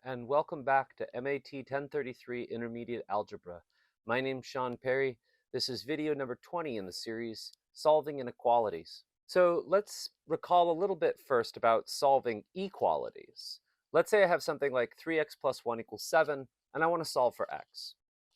and welcome back to MAT 1033 Intermediate Algebra. My name's Sean Perry. This is video number 20 in the series, Solving Inequalities. So let's recall a little bit first about solving equalities. Let's say I have something like 3x plus 1 equals 7, and I want to solve for x.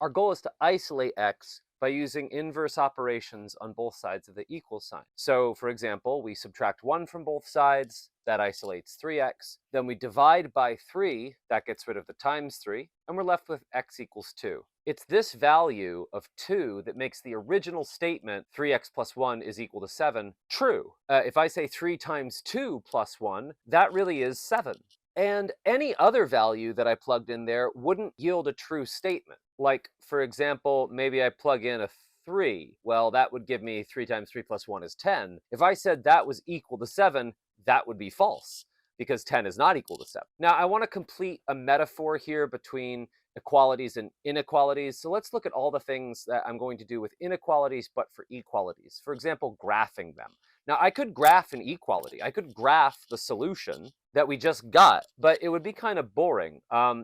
Our goal is to isolate x by using inverse operations on both sides of the equal sign. So, for example, we subtract 1 from both sides, that isolates 3x. Then we divide by 3, that gets rid of the times 3, and we're left with x equals 2. It's this value of 2 that makes the original statement, 3x plus 1 is equal to 7, true. If I say 3 times 2 plus 1, that really is 7. And any other value that I plugged in there wouldn't yield a true statement. Like, for example, maybe I plug in a 3. Well, that would give me 3 times 3 plus 1 is 10. If I said that was equal to 7, that would be false, because 10 is not equal to 7. Now, I want to complete a metaphor here between equalities and inequalities. So let's look at all the things that I'm going to do with inequalities, but for equalities. For example, graphing them. Now, I could graph an equality. I could graph the solution that we just got, but it would be kind of boring.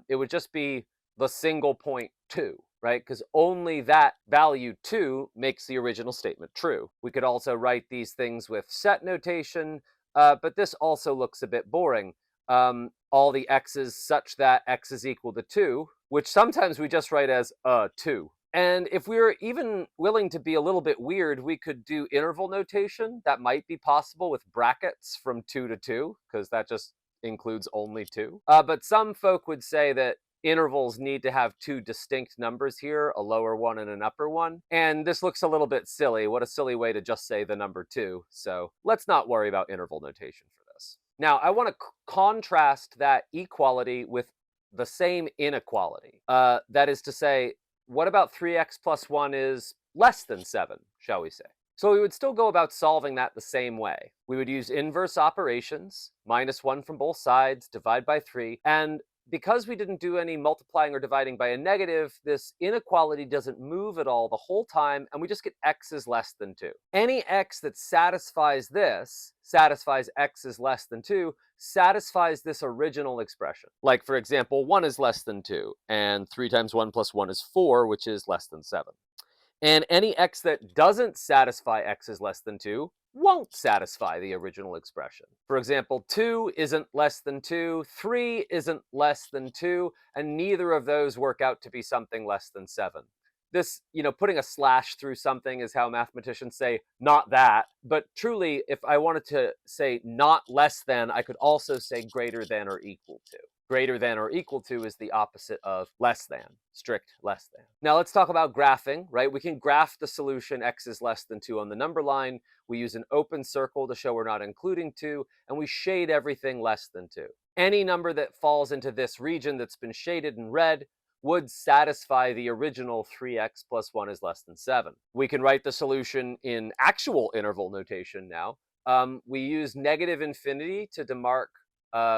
It would just be the single point 2, right? Because only that value 2 makes the original statement true. We could also write these things with set notation, but this also looks a bit boring. All the x's such that x is equal to 2, which sometimes we just write as 2. And if we were even willing to be a little bit weird, we could do interval notation. That might be possible with brackets from 2 to 2, because that just includes only 2. But some folk would say that intervals need to have 2 distinct numbers here, a lower one and an upper one. And this looks a little bit silly. What a silly way to just say the number 2. So let's not worry about interval notation for this. Now, I want to contrast that equality with the same inequality. That is to say, what about 3x plus 1 is less than 7, shall we say? So we would still go about solving that the same way. We would use inverse operations, minus 1 from both sides, divide by 3, and because we didn't do any multiplying or dividing by a negative, this inequality doesn't move at all the whole time, and we just get x is less than 2. Any x that satisfies this, satisfies x is less than 2, satisfies this original expression. Like, for example, 1 is less than 2, and 3 times 1 plus 1 is 4, which is less than 7. And any x that doesn't satisfy x is less than 2 won't satisfy the original expression. For example, 2 isn't less than 2, 3 isn't less than 2, and neither of those work out to be something less than 7. This, putting a slash through something is how mathematicians say, not that. But truly, if I wanted to say not less than, I could also say greater than or equal to. Greater than or equal to is the opposite of less than, strict less than. Now let's talk about graphing, right? We can graph the solution x is less than 2 on the number line. We use an open circle to show we're not including 2, and we shade everything less than 2. Any number that falls into this region that's been shaded in red would satisfy the original 3x plus 1 is less than 7. We can write the solution in actual interval notation now. We use negative infinity to demark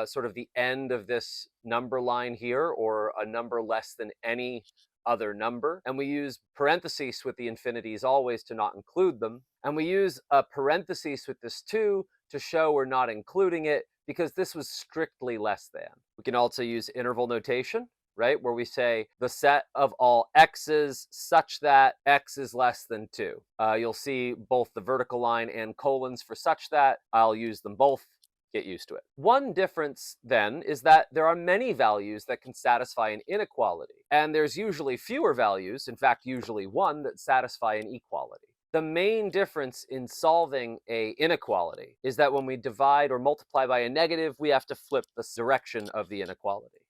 sort of the end of this number line here, or a number less than any other number. And we use parentheses with the infinities always to not include them. And we use a parentheses with this 2 to show we're not including it, because this was strictly less than. We can also use interval notation, right, where we say the set of all x's such that x is less than 2. You'll see both the vertical line and colons for such that. I'll use them both. Get used to it. One difference, then, is that there are many values that can satisfy an inequality, and there's usually fewer values, in fact, usually one, that satisfy an equality. The main difference in solving an inequality is that when we divide or multiply by a negative, we have to flip the direction of the inequality.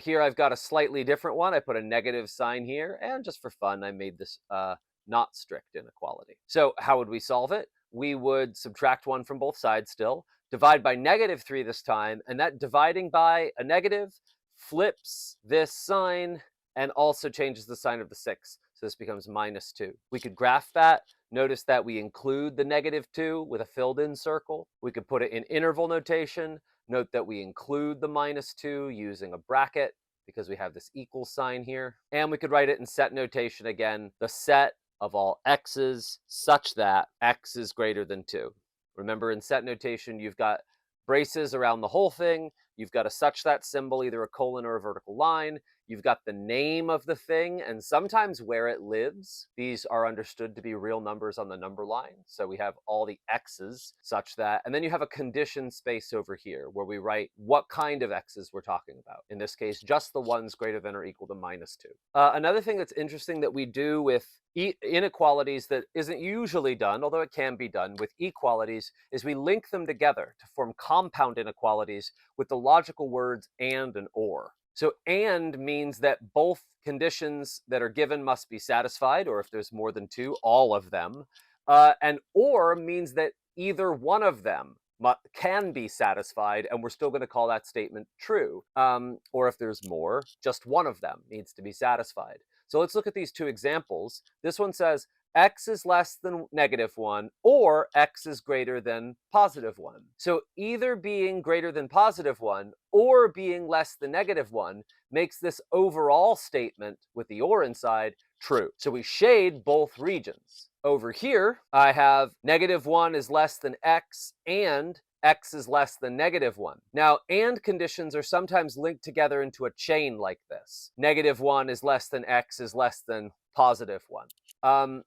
Here I've got a slightly different one. I put a negative sign here, and just for fun, I made this not strict inequality. So how would we solve it? We would subtract 1 from both sides still, divide by negative 3 this time, and that dividing by a negative flips this sign and also changes the sign of the 6. So this becomes minus 2. We could graph that. Notice that we include the negative 2 with a filled in circle. We could put it in interval notation. Note that we include the minus 2 using a bracket, because we have this equal sign here. And we could write it in set notation again, the set of all x's such that x is greater than 2. Remember, in set notation, you've got braces around the whole thing. You've got a such that symbol, either a colon or a vertical line. You've got the name of the thing and sometimes where it lives. These are understood to be real numbers on the number line. So we have all the x's such that, and then you have a condition space over here where we write what kind of x's we're talking about. In this case, just the ones greater than or equal to -2. Another thing that's interesting that we do with inequalities that isn't usually done, although it can be done with equalities, is we link them together to form compound inequalities with the logical words and or. So and means that both conditions that are given must be satisfied, or if there's more than two, all of them. And or means that either one of them can be satisfied, and we're still going to call that statement true. Or if there's more, just one of them needs to be satisfied. So let's look at these two examples. This one says x is less than -1 or x is greater than +1. So either being greater than +1 or being less than -1 makes this overall statement with the or inside true. So we shade both regions. Over here, I have -1 is less than x and x is less than -1. Now, and conditions are sometimes linked together into a chain like this. -1 is less than x is less than +1.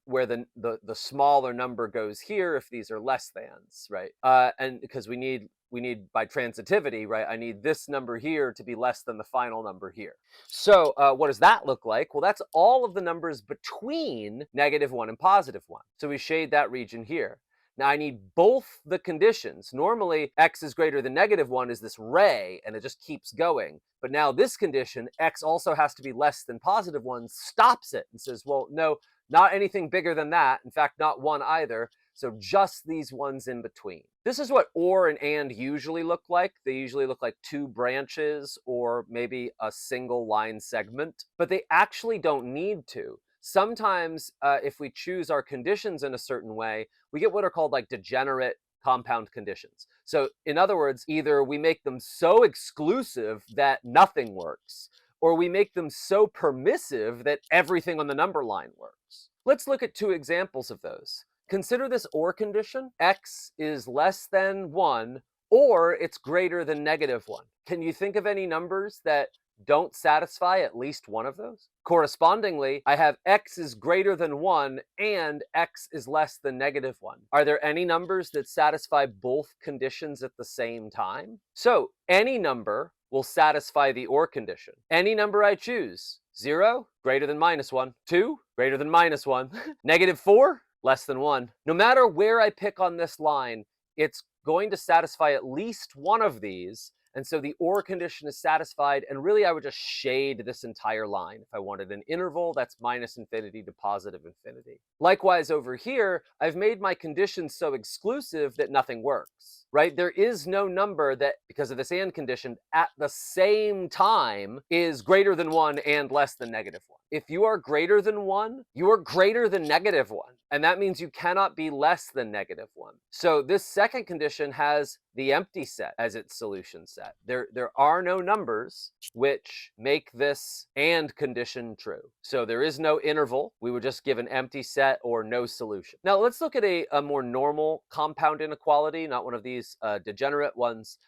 Where the smaller number goes here if these are less thans, right? And because we need by transitivity, right? I need this number here to be less than the final number here. So what does that look like? Well, that's all of the numbers between -1 and +1. So we shade that region here. Now I need both the conditions. Normally, x is greater than -1 is this ray, and it just keeps going. But now this condition, x also has to be less than +1, stops it and says, well, no, not anything bigger than that. In fact, not one either. So just these ones in between. This is what or and usually look like. They usually look like two branches or maybe a single line segment, but they actually don't need to. Sometimes if we choose our conditions in a certain way, we get what are called like degenerate compound conditions. So in other words, either we make them so exclusive that nothing works, or we make them so permissive that everything on the number line works. Let's look at two examples of those. Consider this or condition. X is less than 1, or it's greater than -1. Can you think of any numbers that don't satisfy at least one of those? Correspondingly, I have x is greater than 1 and x is less than -1. Are there any numbers that satisfy both conditions at the same time? So any number will satisfy the or condition. Any number I choose, 0, greater than -1, 2, greater than -1, -4, less than 1. No matter where I pick on this line, it's going to satisfy at least one of these. And so the or condition is satisfied, and really I would just shade this entire line. If I wanted an interval, that's -infinity to +infinity. Likewise over here, I've made my conditions so exclusive that nothing works, right? There is no number that, because of this and condition, at the same time is greater than 1 and less than -1. If you are greater than 1, you are greater than -1. And that means you cannot be less than -1. So this second condition has the empty set as its solution set. There are no numbers which make this and condition true. So there is no interval. We would just give an empty set or no solution. Now let's look at a more normal compound inequality, not one of these degenerate ones.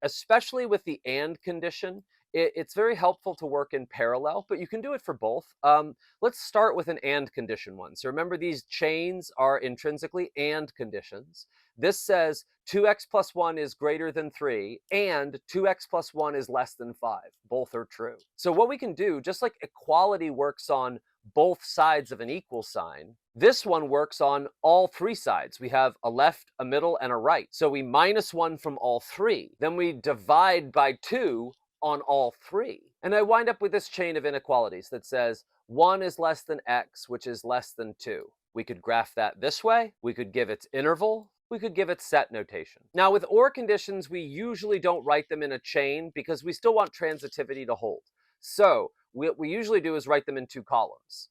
Especially with the and condition, it's very helpful to work in parallel, but you can do it for both. Let's start with an and condition one. So remember, these chains are intrinsically and conditions. This says 2x plus 1 is greater than 3 and 2x plus 1 is less than 5. Both are true. So what we can do, just like equality works on both sides of an equal sign, this one works on all three sides. We have a left, a middle, and a right. So we -1 from all three. Then we divide by 2 on all three. And I wind up with this chain of inequalities that says 1 is less than x, which is less than 2. We could graph that this way. We could give its interval. We could give it set notation. Now with or conditions, we usually don't write them in a chain because we still want transitivity to hold. So what we usually do is write them in two columns.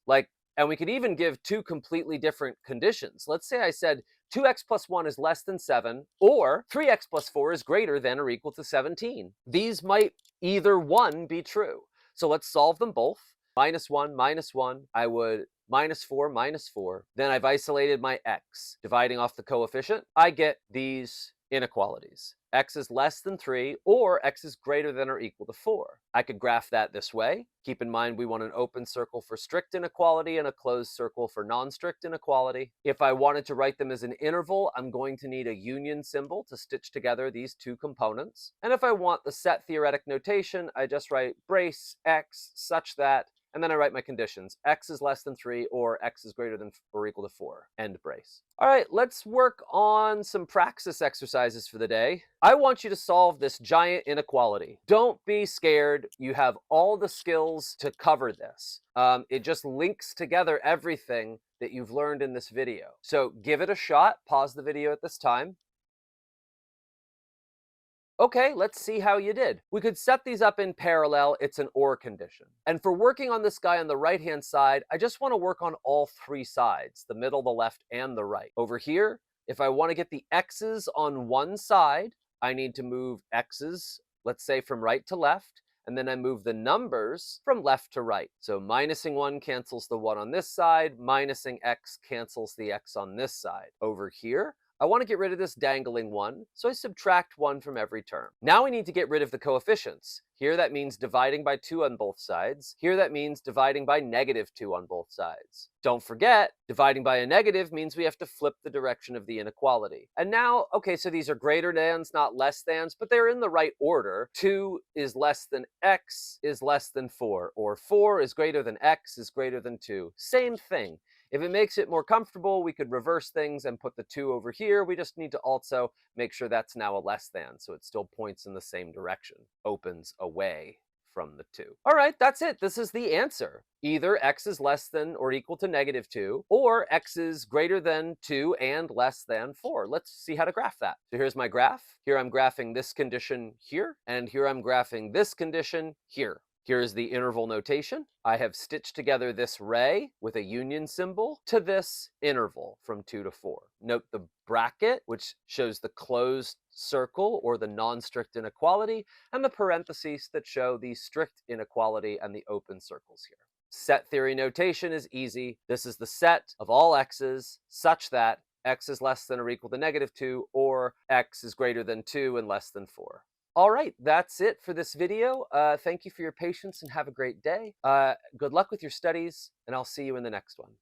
And we could even give two completely different conditions. Let's say I said 2x plus 1 is less than 7, or 3x plus 4 is greater than or equal to 17. These might either one be true. So let's solve them both. -1, -1, I would -4, -4. Then I've isolated my x. Dividing off the coefficient, I get these inequalities. X is less than 3 or X is greater than or equal to 4. I could graph that this way. Keep in mind we want an open circle for strict inequality and a closed circle for non-strict inequality. If I wanted to write them as an interval, I'm going to need a union symbol to stitch together these two components. And if I want the set theoretic notation, I just write brace X such that, and then I write my conditions. X is less than 3 or X is greater than or equal to 4. End brace. All right, let's work on some praxis exercises for the day. I want you to solve this giant inequality. Don't be scared. You have all the skills to cover this. It just links together everything that you've learned in this video. So give it a shot. Pause the video at this time. Okay, let's see how you did. We could set these up in parallel. It's an OR condition. And for working on this guy on the right-hand side, I just want to work on all three sides, the middle, the left, and the right. Over here, if I want to get the x's on one side, I need to move x's, let's say from right to left, and then I move the numbers from left to right. So minusing 1 cancels the 1 on this side, minusing x cancels the x on this side. Over here, I want to get rid of this dangling 1, so I subtract 1 from every term. Now we need to get rid of the coefficients. Here that means dividing by 2 on both sides. Here that means dividing by -2 on both sides. Don't forget, dividing by a negative means we have to flip the direction of the inequality. And now, okay, so these are greater thans, not less thans, but they're in the right order. 2 is less than x is less than 4, or 4 is greater than x is greater than 2. Same thing. If it makes it more comfortable, we could reverse things and put the 2 over here. We just need to also make sure that's now a less than, so it still points in the same direction, opens away from the 2. All right, that's it. This is the answer. Either x is less than or equal to -2, or x is greater than 2 and less than 4. Let's see how to graph that. So here's my graph. Here I'm graphing this condition here, and here I'm graphing this condition here. Here's the interval notation. I have stitched together this ray with a union symbol to this interval from 2 to 4. Note the bracket, which shows the closed circle or the non-strict inequality, and the parentheses that show the strict inequality and the open circles here. Set theory notation is easy. This is the set of all x's such that x is less than or equal to -2 or x is greater than 2 and less than 4. All right, that's it for this video. Thank you for your patience and have a great day. Good luck with your studies, and I'll see you in the next one.